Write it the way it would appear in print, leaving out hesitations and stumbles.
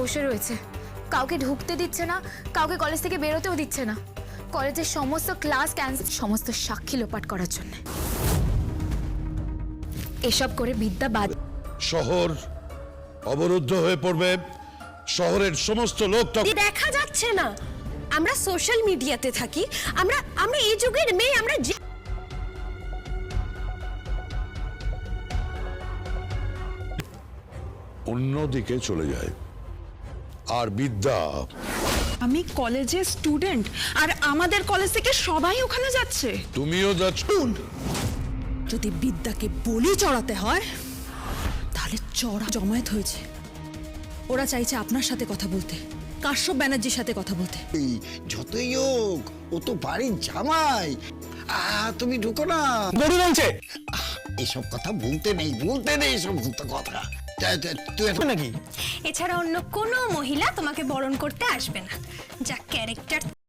বসে রয়েছে, কাউকে ঢুকতে দিচ্ছে না, কাউকে কলেজ থেকে বেরোতেও দিচ্ছে না। কলেজের সমস্ত ক্লাস ক্যান্সেল, সমস্ত সাক্ষী লোপাট করার জন্য। এসব করে বিদ্যা বাদ। শহর অবরুদ্ধ হয়ে পড়বে, শহরের সমস্ত লোক দেখা যাচ্ছে না, আমরা সোশ্যাল মিডিয়াতে থাকি, আমরা এই যুগের মেয়ে, আমরা অন্যদিকে চলে যায়। আর বিদ্যা, আমি কলেজের স্টুডেন্ট, আর আমাদের কলেজ থেকে সবাই ওখানে যাচ্ছে। তুমিও যাচ্ছ। যদি বিদ্যাকে বলি চড়াতে হয় তাহলে চড়া জমায়েত হয়েছে। ওরা চাইছে আপনার সাথে কথা বলতে, কাশ্যপ ব্যানার্জির সাথে কথা বলতে। এই যতই হোক ও তো বাড়ির জামাই। তুমি ঢুকো না। গরু বলছে এসব কথা বলতে নেই এসব কথা। তুই নাকি? এছাড়া অন্য কোনো মহিলা তোমাকে বরণ করতে আসবে না। যা ক্যারেক্টার